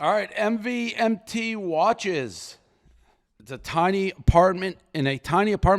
All right, MVMT watches. It's a tiny apartment in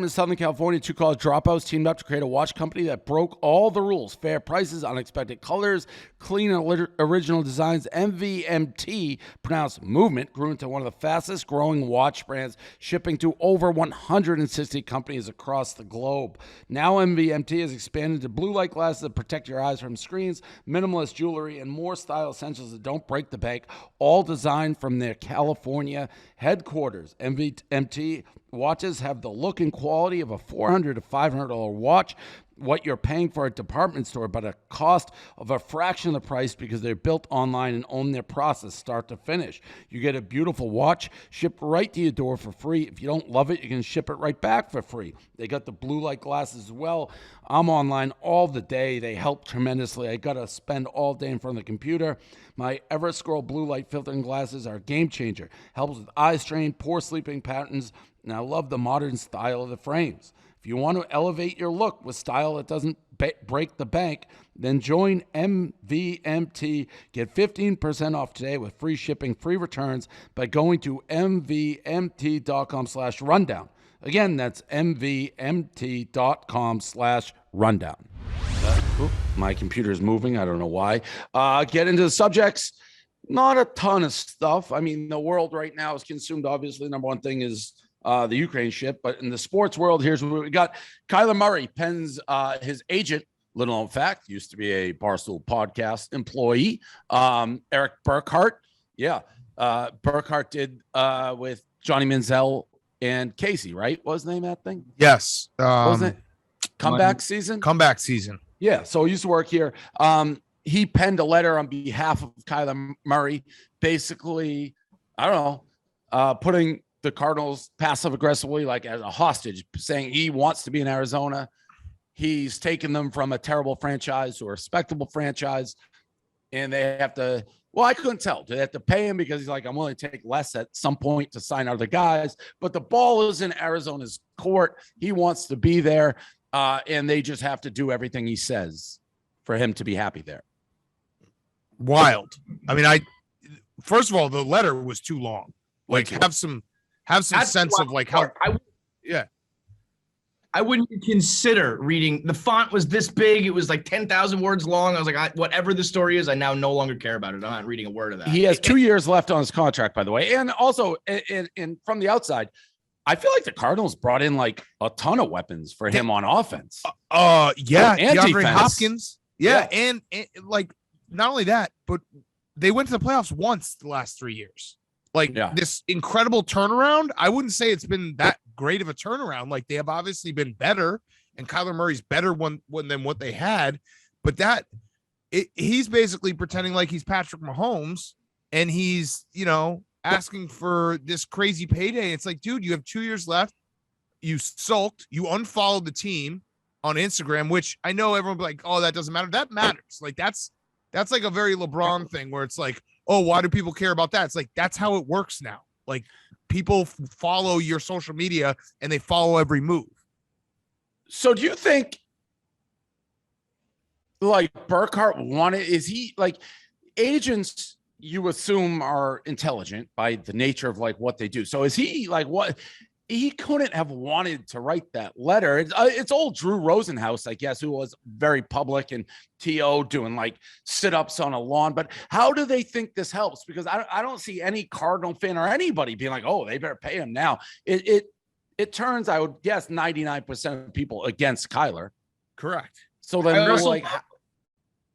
Southern California. Two college dropouts teamed up to create a watch company that broke all the rules. Fair prices, unexpected colors, clean and original designs. MVMT, pronounced movement, grew into one of the fastest growing watch brands, shipping to over 160 companies across the globe. Now MVMT has expanded to blue light glasses that protect your eyes from screens, minimalist jewelry, and more style essentials that don't break the bank, all designed from their California headquarters. MVMT watches have the look and quality of a $400 to $500 watch, what you're paying for a department store, but a cost of a fraction of the price because they're built online and own their process start to finish. You get a beautiful watch shipped right to your door for free. If you don't love it, you can ship it right back for free. They got the blue light glasses as well. I'm online all the day. They help tremendously. I got to spend all day in front of the computer. My Everscroll blue light filtering glasses are a game changer. Helps with eye strain, poor sleeping patterns, and I love the modern style of the frames. If you want to elevate your look with style that doesn't break the bank, then join MVMT. Get 15% off today with free shipping, free returns by going to mvmt.com/rundown. Again, that's mvmt.com/rundown. My computer's moving. I don't know why. Get into the subjects. Not a ton of stuff. I mean, the world right now is consumed. Obviously, number one thing is the Ukraine shit. But in the sports world, here's what we got. Kyler Murray pens his agent, little known fact, used to be a Barstool podcast employee, Eric Burkhart. Yeah. Burkhart did with Johnny Manziel and Casey, right? What was the name of that thing? Yes. Wasn't it comeback season? Comeback season. Yeah. So he used to work here. He penned a letter on behalf of Kyler Murray, basically, I don't know, putting the Cardinals passive aggressively, like as a hostage, saying he wants to be in Arizona. He's taken them from a terrible franchise to a respectable franchise. And they have to, well, I couldn't tell. Do they have to pay him because he's like, I'm willing to take less at some point to sign other guys. But the ball is in Arizona's court. He wants to be there. And they just have to do everything he says for him to be happy there. Wild. I mean, first of all, the letter was too long. Like, have some sense of like how. I wouldn't consider reading. The font was this big. It was like 10,000 words long. I was like, whatever the story is, I now no longer care about it. I'm not reading a word of that. He has 2 years left on his contract, by the way. And also, and from the outside, I feel like the Cardinals brought in like a ton of weapons for him on offense. Yeah, and DeAndre defense. Hopkins. Yeah, and like not only that, but they went to the playoffs once the last 3 years. Like this incredible turnaround. I wouldn't say it's been that great of a turnaround. Like they have obviously been better, and Kyler Murray's better than what they had. But he's basically pretending like he's Patrick Mahomes, and he's asking for this crazy payday. It's like, dude, you have 2 years left. You sulked. You unfollowed the team on Instagram, which I know everyone will be like, oh, that doesn't matter. That matters. Like that's like a very LeBron thing where it's like, oh, why do people care about that? It's like, that's how it works now. Like people follow your social media and they follow every move. So do you think like Burkhart is he like agents you assume are intelligent by the nature of like what they do. So is he like what he couldn't have wanted to write that letter. It's old Drew Rosenhaus, I guess, who was very public and T.O. doing like sit-ups on a lawn. But how do they think this helps? Because I don't see any Cardinal fan or anybody being like, oh, they better pay him now. It turns, I would guess, 99% of people against Kyler. Correct. So then also, like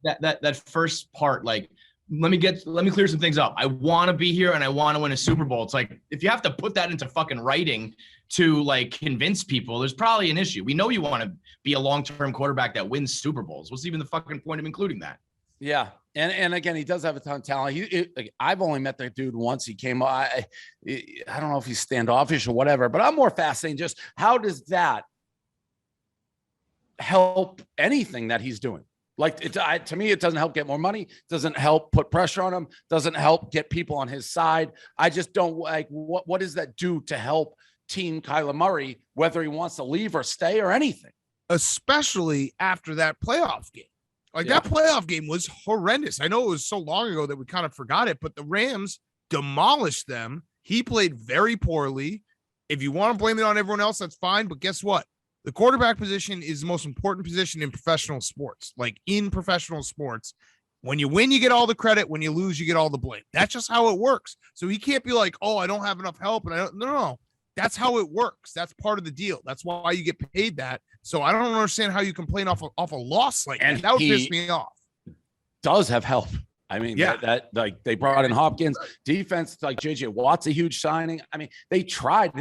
that first part, like, let me clear some things up. I want to be here and I want to win a Super Bowl. It's like, if you have to put that into fucking writing to like convince people, there's probably an issue. We know you want to be a long-term quarterback that wins Super Bowls. What's even the fucking point of including that? Yeah. And again, he does have a ton of talent. I've only met the dude once. He came. I don't know if he's standoffish or whatever, but I'm more fascinated. Just how does that help anything that he's doing? Like to me, it doesn't help get more money. Doesn't help put pressure on him. Doesn't help get people on his side. I just don't like what does that do to help Team Kyler Murray, whether he wants to leave or stay or anything. Especially after that playoff game. Like that playoff game was horrendous. I know it was so long ago that we kind of forgot it, but the Rams demolished them. He played very poorly. If you want to blame it on everyone else, that's fine. But guess what? The quarterback position is the most important position in professional sports. Like in professional sports, when you win, you get all the credit. When you lose, you get all the blame. That's just how it works. So he can't be like, oh, I don't have enough help. And I don't, no. That's how it works. That's part of the deal. That's why you get paid that. So I don't understand how you complain off a loss like that. That would piss me off. Does have help. I mean, that like they brought in Hopkins, defense like JJ Watt's a huge signing. I mean, they tried.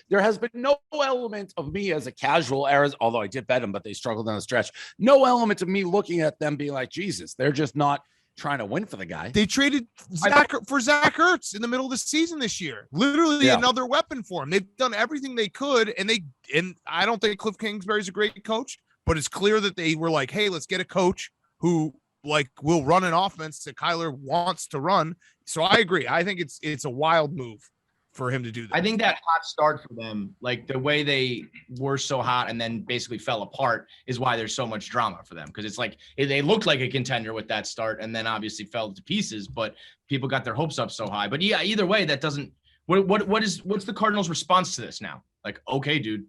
There has been no element of me as a casual Arizona, although I did bet them, but they struggled on the stretch. No element of me looking at them being like, Jesus, they're just not trying to win for the guy. They traded Zach Ertz in the middle of the season this year. Literally another weapon for him. They've done everything they could, and I don't think Cliff Kingsbury's a great coach, but it's clear that they were like, hey, let's get a coach who like will run an offense that Kyler wants to run. So I agree. I think it's a wild move for him to do that. I think that hot start for them, like the way they were so hot and then basically fell apart, is why there's so much drama for them. Because it's like they looked like a contender with that start and then obviously fell to pieces, but people got their hopes up so high. But yeah, either way, that doesn't. What's the Cardinals' response to this now? Like, okay, dude,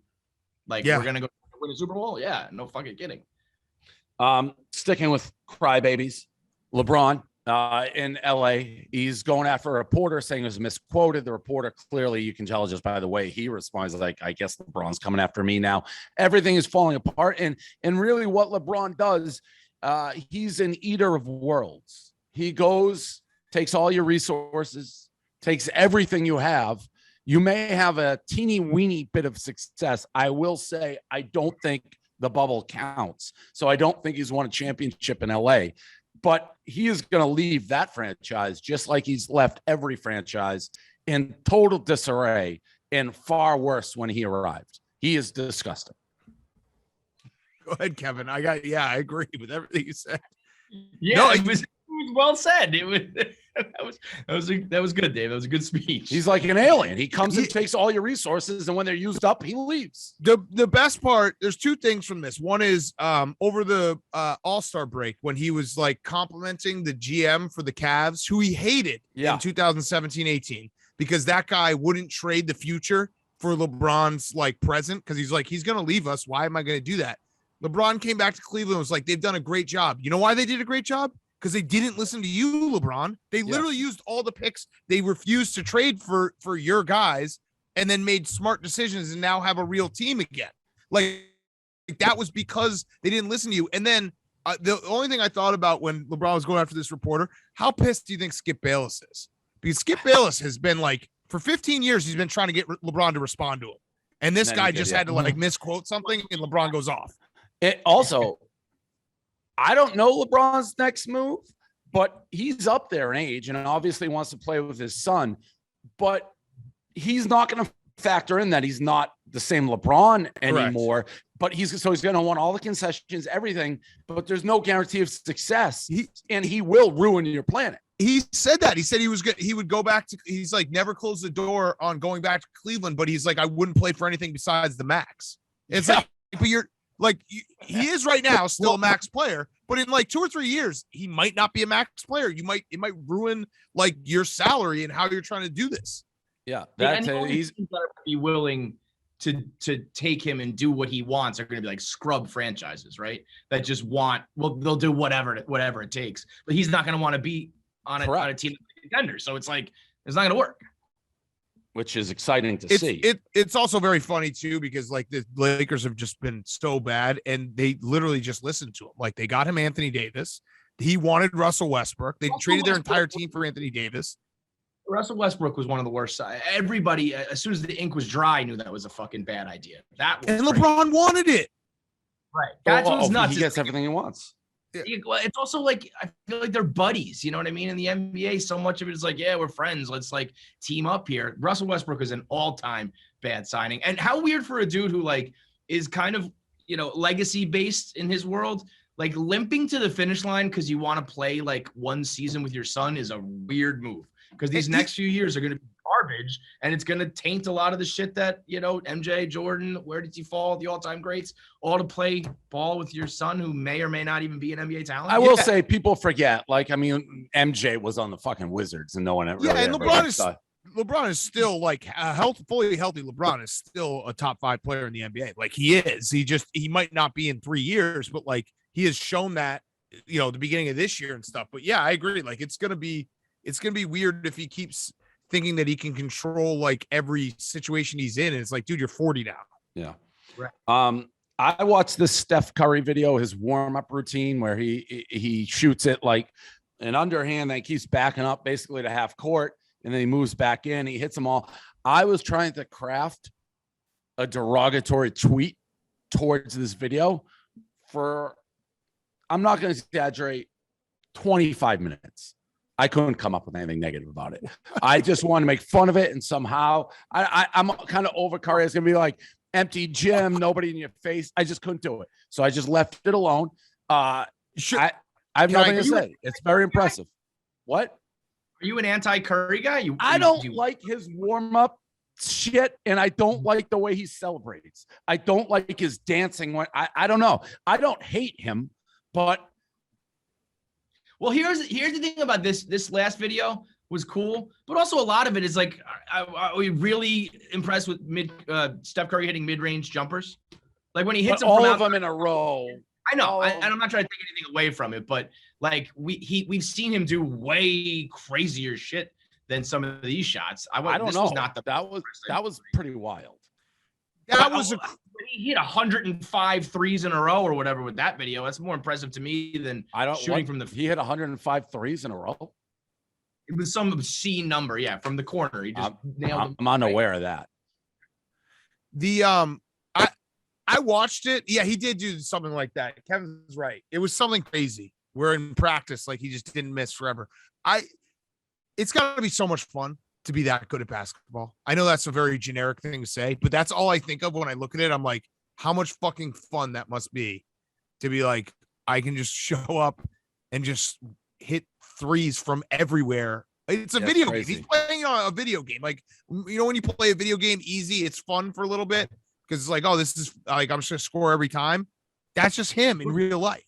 like we're gonna go win a Super Bowl? Yeah, no fucking kidding. Sticking with crybabies, LeBron in LA, he's going after a reporter saying it was misquoted. The reporter, clearly you can tell just by the way he responds, like, I guess LeBron's coming after me now. Everything is falling apart. And really what LeBron does, he's an eater of worlds. He goes, takes all your resources, takes everything you have. You may have a teeny weeny bit of success. I will say, I don't think the bubble counts. So I don't think he's won a championship in LA, but he is going to leave that franchise just like he's left every franchise in total disarray and far worse when he arrived. He is disgusting. Go ahead, Kevin. I agree with everything you said. Yeah, no, it was well said. It was that was good, Dave. That was a good speech. He's like an alien. He comes and takes all your resources, and when they're used up, he leaves. The best part, there's two things from this. One is over the All-Star break when he was like complimenting the GM for the Cavs, who he hated in 2017-18, because that guy wouldn't trade the future for LeBron's like present, because he's like, he's gonna leave us. Why am I gonna do that? LeBron came back to Cleveland and was like, they've done a great job. You know why they did a great job? Because they didn't listen to you, LeBron. They literally used all the picks they refused to trade for your guys, and then made smart decisions and now have a real team again. Like that was because they didn't listen to you. And then the only thing I thought about when LeBron was going after this reporter, how pissed do you think Skip Bayless is? Because Skip Bayless has been like, for 15 years, he's been trying to get LeBron to respond to him. And this guy just had to like misquote something, and LeBron goes off. It also, I don't know LeBron's next move, but he's up there in age and obviously wants to play with his son. But he's not going to factor in that he's not the same LeBron anymore. Correct. But he's going to want all the concessions, everything. But there's no guarantee of success, and he will ruin your planet. He said that. He said he was good. He would go back to. He's like never closed the door on going back to Cleveland. But he's like, I wouldn't play for anything besides the max. It's like, but you're. Like he is right now still a max player, but in like 2 or 3 years, he might not be a max player. It might ruin like your salary and how you're trying to do this. Yeah. He's be willing to take him and do what he wants are going to be like scrub franchises, right? That just they'll do whatever it takes, but he's not going to want to be on a team contender. So it's like, it's not going to work. Which is exciting to see. It's also very funny too, because like the Lakers have just been so bad, and they literally just listened to him. Like they got him Anthony Davis. He wanted Russell Westbrook. They traded their entire team for Anthony Davis. Russell Westbrook was one of the worst. Everybody, as soon as the ink was dry, knew that was a fucking bad idea. And LeBron wanted it. Right. That's what's nuts. He gets everything he wants. It's also like, I feel like they're buddies, you know what I mean? In the NBA, so much of it is like, yeah, we're friends. Let's like team up here. Russell Westbrook is an all-time bad signing. And how weird for a dude who like is kind of, legacy based in his world, like limping to the finish line because you want to play like one season with your son is a weird move, because these next few years are going to be garbage, and it's gonna taint a lot of the shit that MJ, Jordan, where did he fall? The all-time greats, all to play ball with your son who may or may not even be an NBA talent. I will say people forget. Like, I mean, MJ was on the fucking Wizards, and no one ever. Yeah, and LeBron is still like fully healthy. LeBron is still a top 5 player in the NBA. Like he is. He might not be in 3 years, but like he has shown that the beginning of this year and stuff. But yeah, I agree. Like it's gonna be weird if he keeps thinking that he can control like every situation he's in. And it's like, dude, you're 40 now. Yeah. Right. I watched this Steph Curry video, his warm-up routine, where he shoots it like an underhand that keeps backing up basically to half court, and then he moves back in. He hits them all. I was trying to craft a derogatory tweet towards this video for, I'm not going to exaggerate, 25 minutes. I couldn't come up with anything negative about it. I just wanted to make fun of it, and somehow I'm kind of over Curry. It's going to be like empty gym, nobody in your face. I just couldn't do it. So I just left it alone. I have nothing to say. It's very impressive. What? Are you an anti-Curry guy? I don't like his warm-up shit, and I don't like the way he celebrates. I don't like his dancing. I don't know. I don't hate him, but well, here's the thing about this last video was cool, but also a lot of it is like, are we really impressed with Steph Curry hitting mid-range jumpers? Like when he hits all of them in a row. I know, and I'm not trying to take anything away from it, but like we've seen him do way crazier shit than some of these shots. I don't know. That was pretty wild. That was when he hit 105 threes in a row or whatever with that video. That's more impressive to me than shooting from the. He hit 105 threes in a row. It was some obscene number, yeah, from the corner. He just nailed him. I'm unaware of that. I watched it. Yeah, he did do something like that. Kevin's right. It was something crazy. Where in practice, like he just didn't miss forever. It's got to be so much fun to be that good at basketball. I know that's a very generic thing to say, but that's all I think of when I look at it. I'm like, how much fucking fun that must be to be like, I can just show up and just hit threes from everywhere. It's a video game. He's playing on a video game. Like, when you play a video game easy, it's fun for a little bit because it's like, oh, this is like, I'm just going to score every time. That's just him in real life.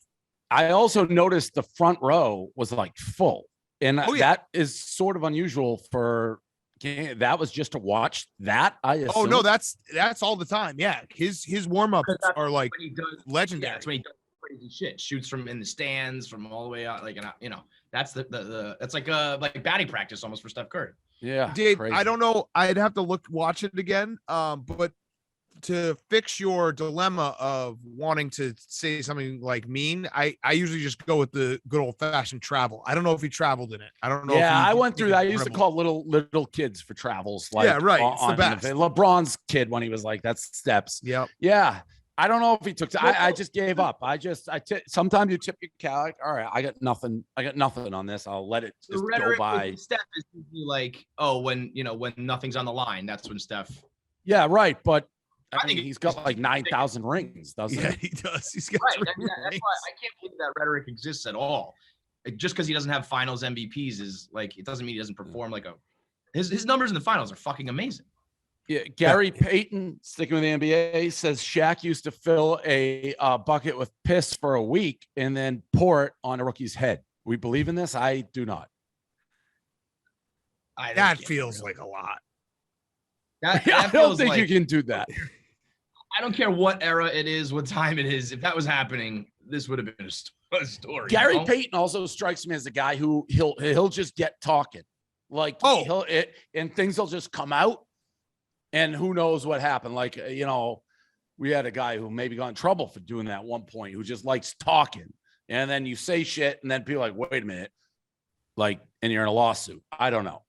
I also noticed the front row was like full. And that is sort of unusual for that was just to watch that. I assume. Oh no, that's all the time. Yeah, his warm-ups are like legendary. Yeah, that's when he does crazy shit. Shoots from in the stands, from all the way out. Like, that's that's like batting practice almost for Steph Curry. Yeah, Dave. Crazy. I don't know. I'd have to watch it again. But to fix your dilemma of wanting to say something like mean, I usually just go with the good old fashioned travel. I don't know if he traveled in it. I don't know. Yeah, I went through that. I used to call little kids for travels. Like, yeah, right. It's the best. LeBron's kid when he was like, that's steps. Yeah. Yeah. I don't know if he took. I just gave up. Sometimes you tip your cat. Like, all right, I got nothing on this. I'll let it just go by. Steph is usually like, oh, when nothing's on the line, that's when Steph. Yeah, right. But I think he's got like 9,000 rings, doesn't he? Yeah, he does. He's got right. That's why I can't believe that rhetoric exists at all. Just because he doesn't have finals MVPs is like, it doesn't mean he doesn't perform like his numbers in the finals are fucking amazing. Yeah, Gary Payton, sticking with the NBA, says Shaq used to fill a bucket with piss for a week and then pour it on a rookie's head. We believe in this? I do not. That feels like a lot. I don't think you can do that. I don't care what era it is, what time it is. If that was happening, this would have been a story. Gary Payton also strikes me as a guy who he'll just get talking, like and things will just come out, and who knows what happened. Like we had a guy who maybe got in trouble for doing that at one point, who just likes talking, and then you say shit, and then people are like, wait a minute, like, and you're in a lawsuit. I don't know.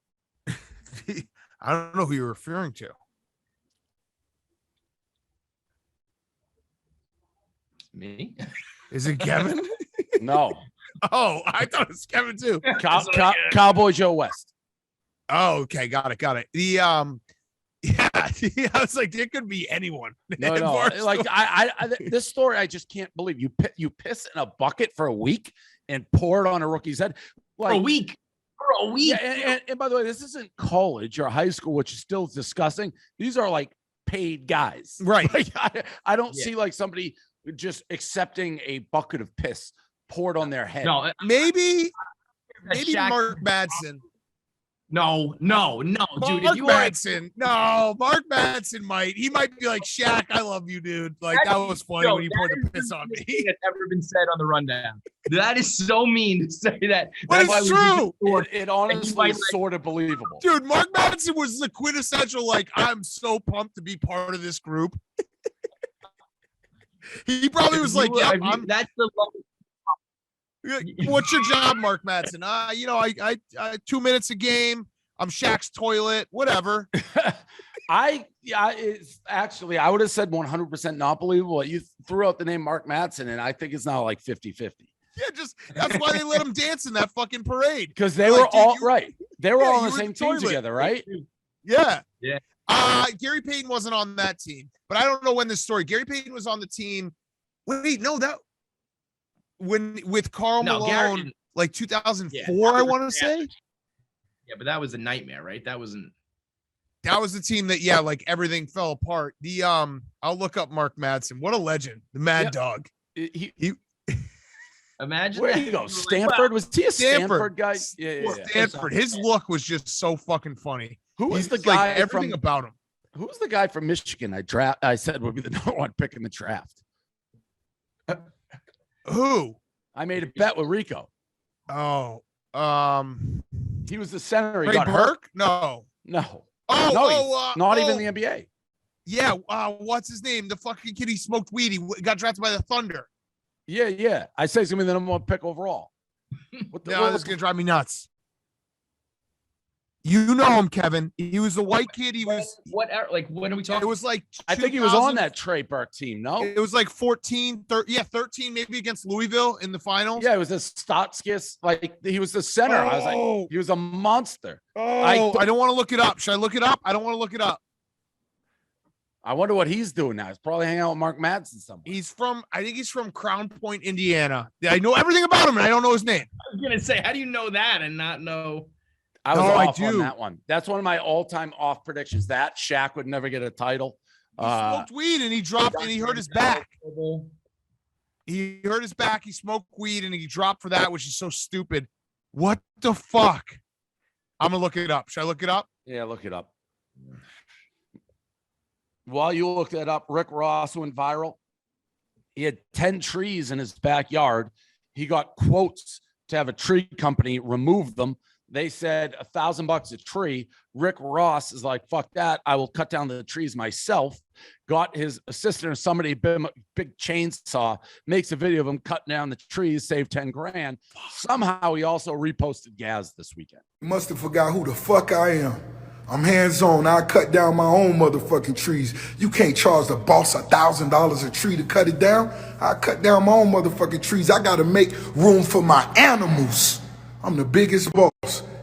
I don't know who you're referring to. Me? Is it Kevin? No. Oh, I thought it was Kevin too. Cowboy Joe West. Oh, okay. Got it. The yeah, I was like, it could be anyone. No. Like I this story, I just can't believe you piss in a bucket for a week and pour it on a rookie's head. Like, for a week. a week. Yeah, and by the way, this isn't college or high school, which is still disgusting. These are like paid guys. Right. Like, I don't see like somebody just accepting a bucket of piss poured on their head. No, maybe Shaq- Mark Madsen. No, dude. Mark Madsen. No, Mark Madsen might. He might be like, Shaq, I love you, dude. Like, that was funny when he poured the piss on me. That's ever been said on the rundown. That is so mean to say that. But it's true. It honestly is sort of believable. Dude, Mark Madsen was the quintessential, like, I'm so pumped to be part of this group. He probably was like, yeah, that's the what's your job, Mark Madsen? I 2 minutes a game. I'm Shaq's toilet, whatever. It's actually, I would have said 100% not believable. You threw out the name Mark Madsen, and I think it's now like 50-50. Yeah, that's why they let him dance in that fucking parade. Because they were all right. They were all on the same team together, right? Yeah. Yeah. Gary Payton wasn't on that team, but I don't know when this story. Gary Payton was on the team. Wait, no, with Karl Malone, like 2004, I want to say. Yeah, but that was a nightmare, right? That was the team that, like everything fell apart. I'll look up Mark Madsen. What a legend, the Mad Dog. He imagine where did he go? Stanford? Was he a Stanford guy? Yeah. Stanford. His look was just so fucking funny. Who was the guy? Like, everything about him. Who was the guy from Michigan? I said would be the number one pick in the draft. Who? I made a bet with Rico. Oh, he was the center. He Ray got Burke? hurt. No. Not even the NBA. Yeah. What's his name? The fucking kid. He smoked weed. He got drafted by the Thunder. Yeah. I say he's gonna be the number one pick overall. This is gonna drive me nuts. You know him, Kevin. He was a white kid. He was when are we talking? It was like I think he was on that Trey Burke team. No, it was like 13, 13 maybe against Louisville in the finals. Yeah, it was a Stotskis. Like he was the center. I was like, he was a monster. I don't want to look it up. Should I look it up? I don't want to look it up. I wonder what he's doing now. He's probably hanging out with Mark Madsen somewhere. I think he's from Crown Point, Indiana. I know everything about him, and I don't know his name. I was gonna say, how do you know that and not know? I was off on that one. That's one of my all-time off predictions. That Shaq would never get a title. He smoked weed and he dropped and he hurt his back. He hurt his back. He smoked weed and he dropped for that, which is so stupid. What the fuck? I'm gonna look it up. Should I look it up? Yeah, look it up. While you look that up, Rick Ross went viral. He had 10 trees in his backyard. He got quotes to have a tree company remove them. They said $1,000 a tree. Rick Ross is like, fuck that. I will cut down the trees myself. Got his assistant or somebody, big chainsaw, makes a video of him cutting down the trees, saved 10 grand. Somehow he also reposted Gaz this weekend. You must have forgot who the fuck I am. I'm hands-on. I cut down my own motherfucking trees. You can't charge the boss $1,000 a tree to cut it down. I cut down my own motherfucking trees. I got to make room for my animals. I'm the biggest boss.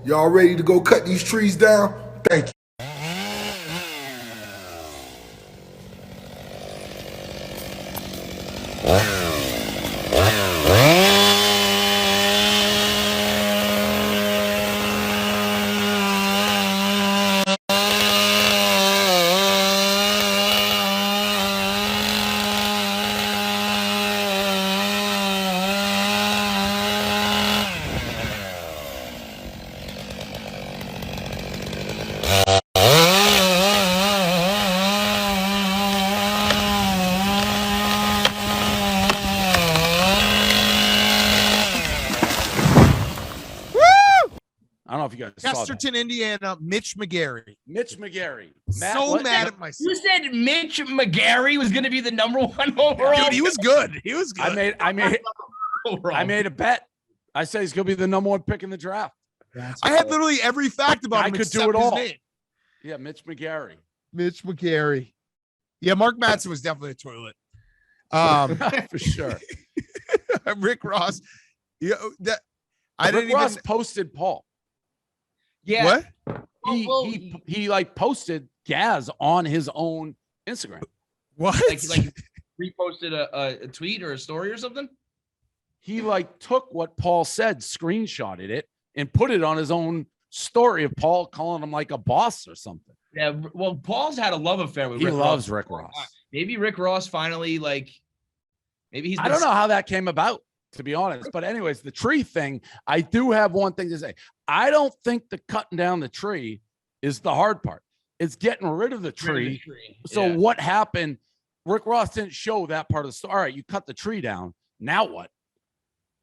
Y'all ready to go cut these trees down? Thank you. Chesterton, Indiana, Mitch McGarry. So mad at myself. You said Mitch McGarry was going to be the number one overall. Dude, he was good. I made a bet. I say he's going to be the number one pick in the draft. I had literally every fact about him. I could do it all. Name. Yeah, Mitch McGarry. Yeah, Mark Madsen was definitely a toilet. For sure. Rick Ross. Yeah, Rick Ross posted Paul. Yeah. What? He like posted Gaz on his own Instagram. What? Like reposted a tweet or a story or something? He like took what Paul said, screenshotted it, and put it on his own story of Paul calling him like a boss or something. Yeah, well, Paul's had a love affair with He Rick loves Ross. Rick Ross. Maybe Rick Ross finally maybe he's. I don't know how that came about, to be honest. But anyways, the tree thing, I do have one thing to say. I don't think the cutting down the tree is the hard part. It's getting rid of the tree. So what happened? Rick Ross didn't show that part of the story. All right, you cut the tree down. Now what?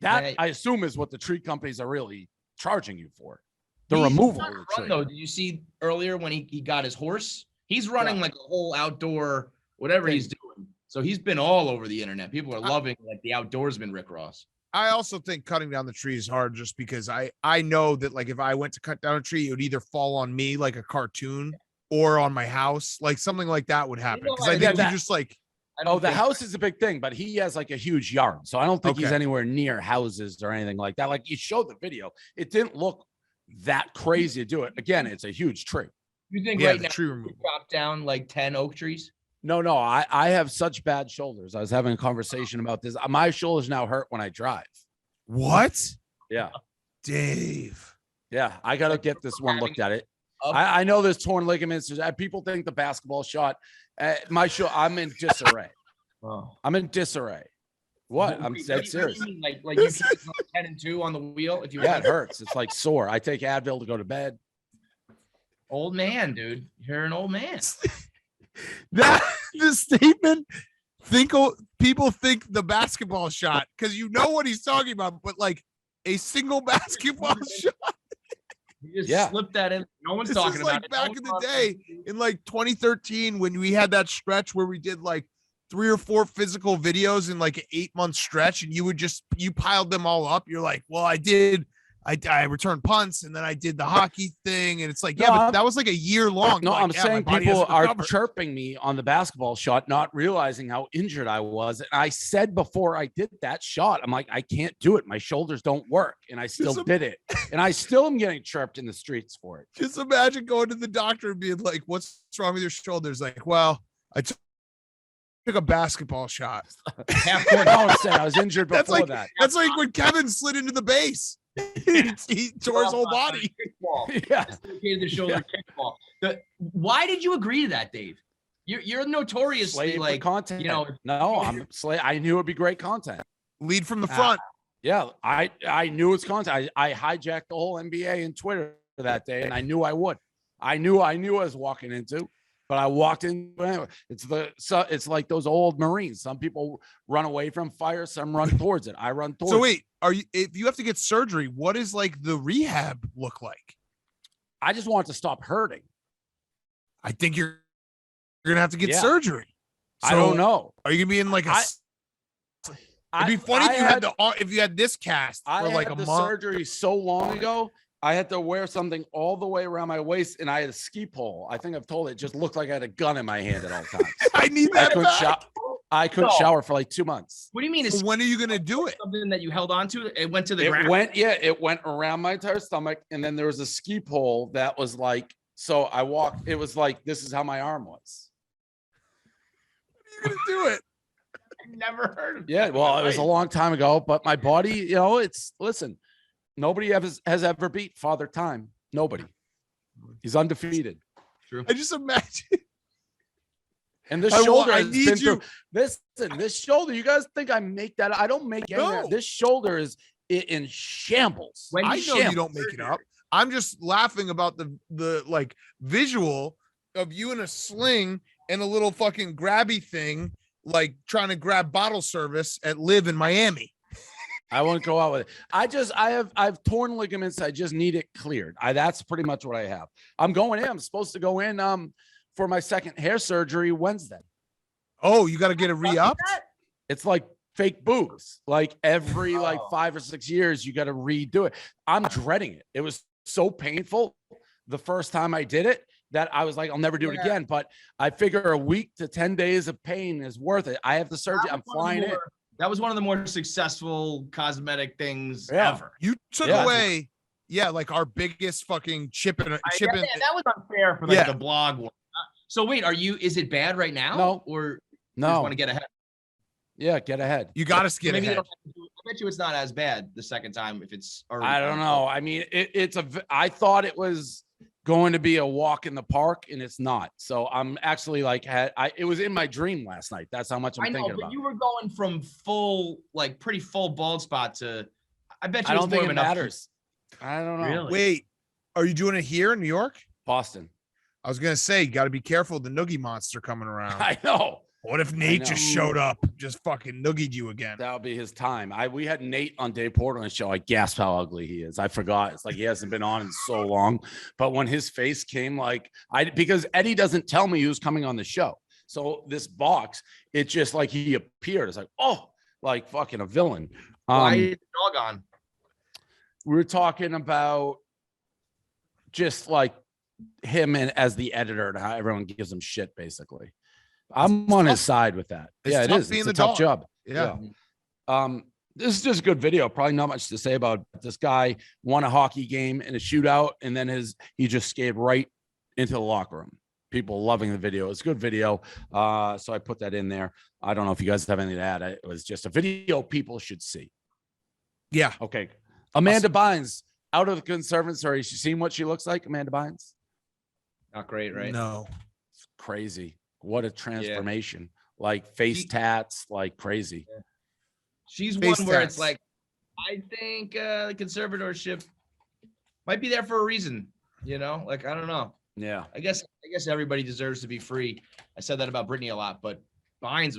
That I assume is what the tree companies are really charging you for. The removal of the tree. Though, did you see earlier when he got his horse? He's running like a whole outdoor whatever he's doing. So he's been all over the internet. People are loving like the outdoorsman Rick Ross. I also think cutting down the tree is hard just because I know that like if I went to cut down a tree, it would either fall on me like a cartoon or on my house, like something like that would happen. Because I think you just like. The house is a big thing, but he has like a huge yard. So I don't think he's anywhere near houses or anything like that. Like you showed the video, it didn't look that crazy to do it. Again, it's a huge tree. You think right now you chop down like 10 oak trees? No, I have such bad shoulders. I was having a conversation about this. My shoulders now hurt when I drive. What? Yeah. Dave. Yeah, I got to get this one looked at. I know there's torn ligaments. People think the basketball shot. I'm in disarray. I'm in disarray. What? I'm dead serious. Like you can't go 10-2 on the wheel if you. Yeah, it hurts. It's like sore. I take Advil to go to bed. Old man, dude. You're an old man. That the statement. People think the basketball shot because you know what he's talking about, but like a single basketball shot. You just slipped that in. No one's talking about it. Back in the day, in like 2013, when we had that stretch where we did like 3 or 4 physical videos in like an 8-month stretch, and you piled them all up. You're like, well, I returned punts, and then I did the hockey thing, and it's like, but that was like a year long. No, like, I'm saying people are chirping me on the basketball shot, not realizing how injured I was. And I said before I did that shot, I'm like, I can't do it. My shoulders don't work, and I still did it, and I still am getting chirped in the streets for it. Just imagine going to the doctor and being like, "What's wrong with your shoulders?" Like, well, I took a basketball shot. Half court. I was injured before that. That's like when Kevin slid into the base. he tore his whole body. Yeah. The shoulder kickball. Why did you agree to that, Dave? You're notoriously like content. No, I'm I knew it'd be great content. Lead from the front. Yeah, I knew it's content. I hijacked the whole NBA and Twitter that day, and I knew I would. I knew what I was walking into. But I walked in. It's like those old Marines. Some people run away from fire. Some run towards it. I run towards. So wait, if you have to get surgery, what is like the rehab look like? I just want it to stop hurting. I think you're gonna have to get surgery. So I don't know. Are you gonna be in like a? It'd be funny if you had this cast for like a month. Surgery so long ago. I had to wear something all the way around my waist, and I had a ski pole. I think I've told it just looked like I had a gun in my hand at all times. I need that. I couldn't shower for like 2 months. What do you mean? When are you going to do it? Something that you held on to? It went to the ground? It went around my entire stomach, and then there was a ski pole that was like, so I walked. It was like, this is how my arm was. You're going to do it. I've never heard of that. Yeah, well, it was a long time ago, but my body, listen. Nobody has ever beat Father Time. Nobody. He's undefeated. True. I just imagine. And this shoulder has been through. Listen, this shoulder. You guys think I make that? I don't make any of that. This shoulder is in shambles. I know you don't make it up. I'm just laughing about the like visual of you in a sling and a little fucking grabby thing, like trying to grab bottle service at Live in Miami. I won't go out with it. I've torn ligaments. I just need it cleared. That's pretty much what I have. I'm going in. I'm supposed to go in for my second hair surgery Wednesday. Oh, you got to get a re-up? It's like fake boobs. Like every 5 or 6 years, you got to redo it. I'm dreading it. It was so painful the first time I did it that I was like, I'll never do it again. But I figure a week to 10 days of pain is worth it. I have the surgery. I'm flying in. That was one of the more successful cosmetic things ever. You took away, like our biggest fucking chip in. That was unfair for the blog one. So wait, is it bad right now? No. Or no. you just want to get ahead? Yeah, get ahead. You got to get ahead. bet you it's not as bad the second time if it's already. I don't know. I mean, I thought it was going to be a walk in the park, and it's not. So I'm actually like, it was in my dream last night. That's how much I'm thinking about. But you were going from pretty full bald spot to. I bet you. I don't think it matters. I don't know. Really? Wait, are you doing it here in New York? Boston. I was gonna say, you got to be careful of the noogie monster coming around. I know. What if Nate just showed up, just fucking noogied you again? That would be his time. We had Nate on Dave Portland's show. I gasped how ugly he is. I forgot. It's like he hasn't been on in so long. But when his face came, because Eddie doesn't tell me who's coming on the show. So this box, it's just like he appeared. It's like, oh, like fucking a villain. Why is the dog on? We were talking about just like him and as the editor and how everyone gives him shit, basically. I'm on his side with that. Yeah, it is. It's a tough job. Yeah. This is just a good video. Probably not much to say about it. This guy won a hockey game in a shootout, and then he just skated right into the locker room. People loving the video. It's a good video. So I put that in there. I don't know if you guys have anything to add. It was just a video people should see. Yeah. Okay. Amanda Bynes out of the conservatory. You seen what she looks like, Amanda Bynes? Not great, right? No. It's crazy. What a transformation. Like face tats, like crazy. Yeah. She's Face one where tats. it's like, I think the conservatorship might be there for a reason, like, I don't know. Yeah. I guess everybody deserves to be free. I said that about Britney a lot, but Bynes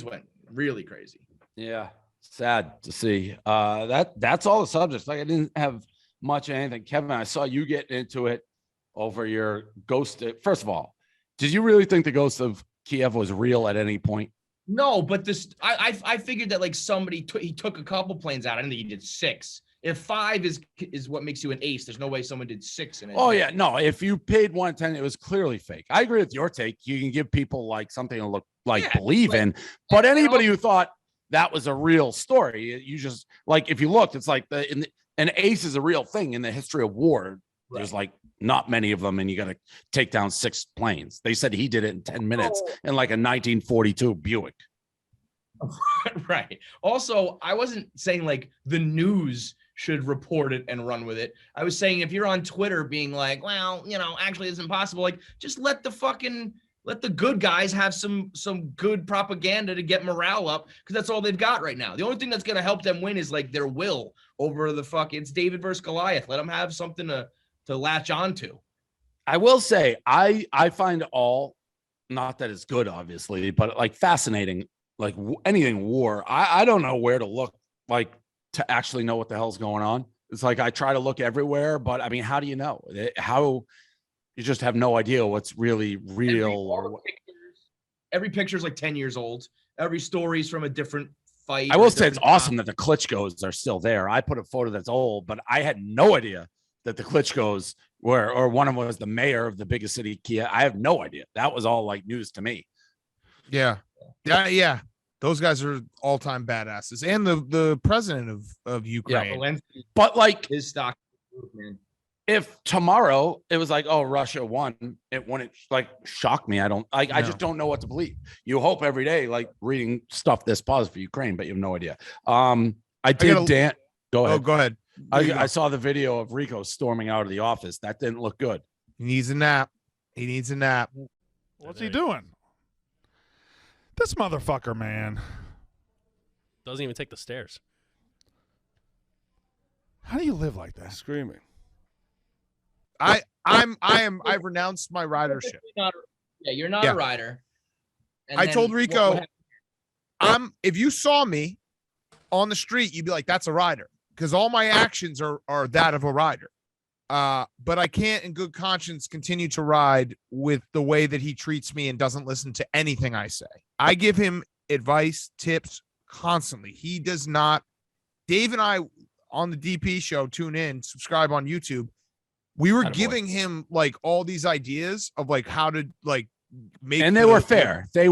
went really crazy. Yeah. Sad to see. That's all the subjects. Like I didn't have much of anything. Kevin, I saw you get into it over your ghost. First of all, did you really think the Ghost of Kyiv was real at any point? No, but I figured that like he took a couple planes out. I didn't think he did 6. If 5 is what makes you an ace, there's no way someone did 6 in it. Oh yeah, no. If you paid 110, it was clearly fake. I agree with your take. You can give people like something to look like believe in, but anybody who thought that was a real story, you just like if you looked, it's like an ace is a real thing in the history of war. Right. There's like not many of them, and you got to take down 6 planes. They said he did it in 10 minutes in like a 1942 Buick. Right. Also, I wasn't saying like the news should report it and run with it. I was saying if you're on Twitter being like, well, actually it's impossible. Like just let the good guys have some good propaganda to get morale up because that's all they've got right now. The only thing that's going to help them win is like their will over it's David versus Goliath. Let them have something to latch onto. I will say I find all, not that it's good obviously, but like fascinating, like anything war. I don't know where to look like to actually know what the hell's going on. It's like I try to look everywhere, but I mean, how do you know? How you just have no idea what's really real. Every picture is like 10 years old. Every story's from a different fight. I will say it's awesome that the Klitschko's are still there. I put a photo that's old, but I had no idea that the Klitschko's were, or one of them was the mayor of the biggest city, Kyiv. I have no idea. That was all like news to me. Yeah. Those guys are all-time badasses, and the president of Ukraine. Yeah, but like his stock, man. If tomorrow it was like, oh, Russia won, it wouldn't like shock me. I just don't know what to believe. You hope every day, like reading stuff this positive for Ukraine, but you have no idea. Go ahead. Oh, go ahead. I saw the video of Rico storming out of the office. That didn't look good. He needs a nap. What's he doing? This motherfucker, man. Doesn't even take the stairs. How do you live like that? Screaming. I've renounced my ridership. You're not a rider. And I told Rico, if you saw me on the street, you'd be like, that's a rider. Because all my actions are that of a rider. But I can't in good conscience continue to ride with the way that he treats me and doesn't listen to anything I say. I give him advice, tips constantly. He does not. Dave and I on the DP show, tune in, subscribe on YouTube. We were giving him like all these ideas of like how to like make, and they were fair. They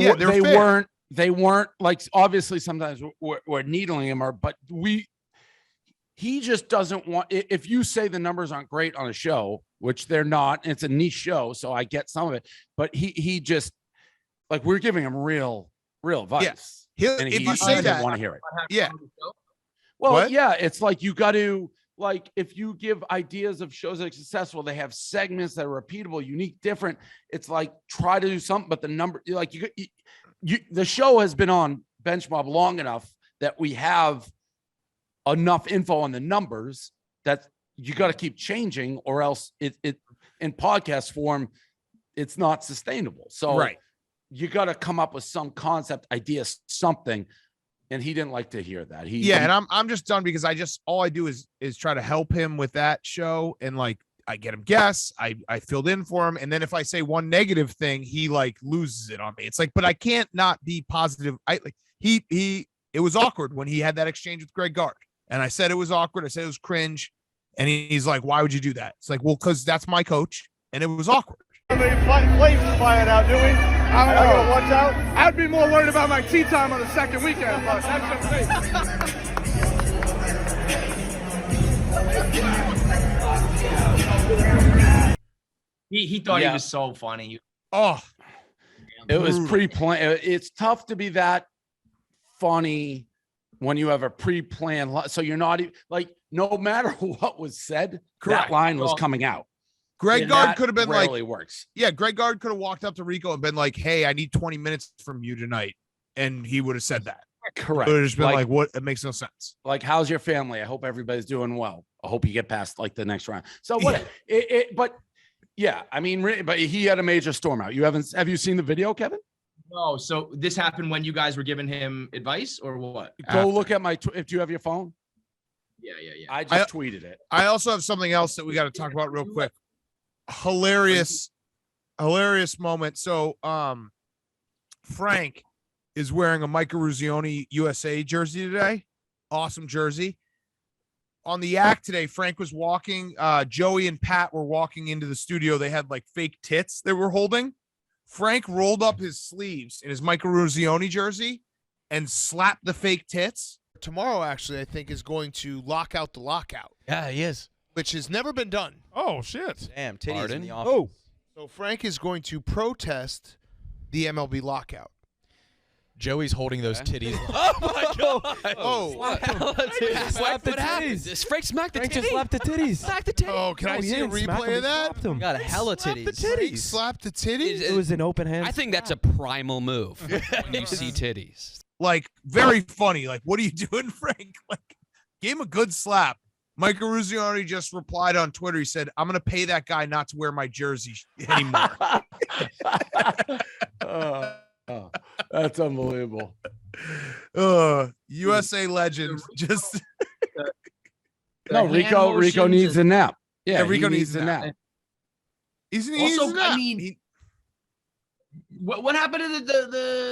weren't like, obviously sometimes we're needling him, but he just doesn't want, if you say the numbers aren't great on a show, which they're not, it's a niche show, so I get some of it, but he just, like, we're giving him real advice. Yeah. If you say that, want to hear it. Yeah. Well, What? yeah, it's like you got to like if you give ideas of shows that are successful, they have segments that are repeatable, unique, different. It's like try to do something, but the number like the show has been on Bench Mob long enough that we have enough info on the numbers that you got to keep changing, or else it in podcast form, it's not sustainable. So you got to come up with some concept, idea, something. And he didn't like to hear that. And I'm just done because all I do is try to help him with that show, and like I get him guests, I filled in for him, and then if I say one negative thing, he like loses it on me. It's like, but I can't not be positive. It was awkward when he had that exchange with Greg Gard, and I said it was awkward. I said it was cringe, and he's like, "Why would you do that?" It's like, well, because that's my coach, and it was awkward. Flames flying out, do we? I'm gonna watch out. I'd be more worried about my tea time on the second weekend, but that's just me. He thought he was so funny. Oh, it was pre-planned. It's tough to be that funny when you have a pre-planned. So you're not like, no matter what was said, that line was coming out. Greg Gard could have been like, works. Yeah, Greg Gard could have walked up to Rico and been like, "Hey, I need 20 minutes from you tonight," and he would have said that. Correct. It would have just been like, "What? It makes no sense." Like, how's your family? I hope everybody's doing well. I hope you get past like the next round. So what? But yeah, I mean, but he had a major storm out. Have you seen the video, Kevin? No. So this happened when you guys were giving him advice, or what? Go look at if you have your phone. Yeah. I just tweeted it. I also have something else that we got to talk about real quick. Hilarious moment. So Frank is wearing a Mike Eruzione USA jersey today. Awesome jersey. On the act today, Frank was walking. Joey and Pat were walking into the studio. They had like fake tits they were holding. Frank rolled up his sleeves in his Mike Eruzione jersey and slapped the fake tits. Tomorrow, actually, I think is going to lock out the lockout. Yeah, he is. Which has never been done. Oh, shit. Damn, titties in the office. Oh. So Frank is going to protest the MLB lockout. Joey's holding those titties. Oh my god! Slap the titties. Frank smacked the titties. just slapped the titties. Smacked the titties. Oh, can I see a replay of that? Slapped him. Got a hella titties. Frank slapped the titties? It was an open hand. I think that's a primal move when you see titties. Like, very funny. Like, what are you doing, Frank? Like, gave him a good slap. Mike Eruzione just replied on Twitter. He said, "I'm going to pay that guy not to wear my jersey anymore." That's unbelievable. USA legend. Just no, Rico needs a nap. Yeah, Rico he needs a nap. Also, I mean, what happened to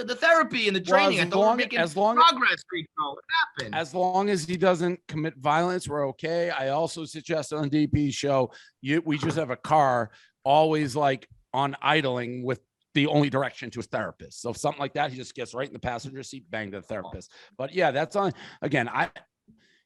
the therapy and the training? I thought we were making progress. Rico, what happened? As long as he doesn't commit violence, we're okay. I also suggest on DP's show, we just have a car always like on idling with the only direction to his therapist. So if something like that, he just gets right in the passenger seat, bang to the therapist. But yeah, that's on. Again,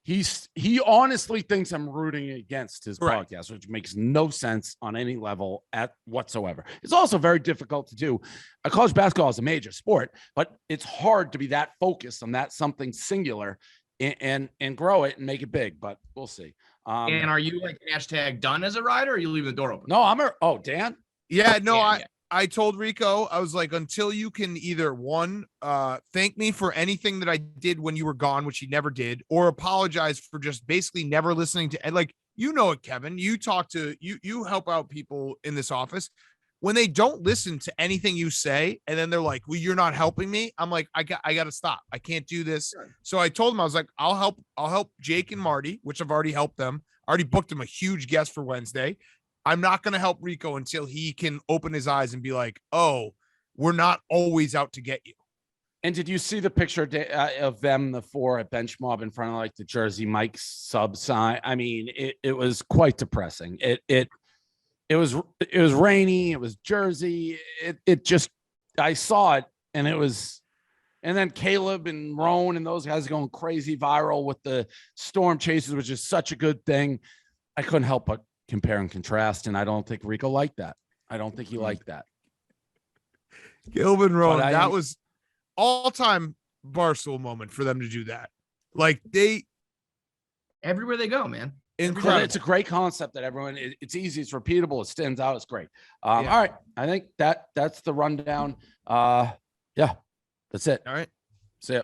he honestly thinks I'm rooting against his podcast, which makes no sense on any level whatsoever. It's also very difficult to do. College basketball is a major sport, but it's hard to be that focused on that something singular and grow it and make it big. But we'll see. And are you like hashtag done as a rider, or are you leaving the door open? No, Dan. Yeah, no, I told Rico, I was like, until you can either thank me for anything that I did when you were gone, which he never did, or apologize for just basically never listening to, like, you know it, Kevin, you talk to, you help out people in this office when they don't listen to anything you say. And then they're like, well, you're not helping me. I'm like, I got to stop. I can't do this. Sure. So I told him, I was like, I'll help Jake and Marty, which I've already helped them. I already booked him a huge guest for Wednesday. I'm not going to help Rico until he can open his eyes and be like, oh, we're not always out to get you. And did you see the picture of them, the four at Bench Mob in front of like the Jersey Mike's sub sign? I mean, it was quite depressing. It was rainy. It was Jersey. It just, I saw it and it was, and then Caleb and Roan and those guys going crazy viral with the storm chases, which is such a good thing. I couldn't help but compare and contrast, and I don't think Rico liked that. I don't think he liked that. Gilbin Rowan, that was all-time Barstool moment for them to do that. Like everywhere they go, man. Incredible. It's a great concept that everyone. It's easy. It's repeatable. It stands out. It's great. All right. I think that's the rundown. Yeah, that's it. All right. See ya.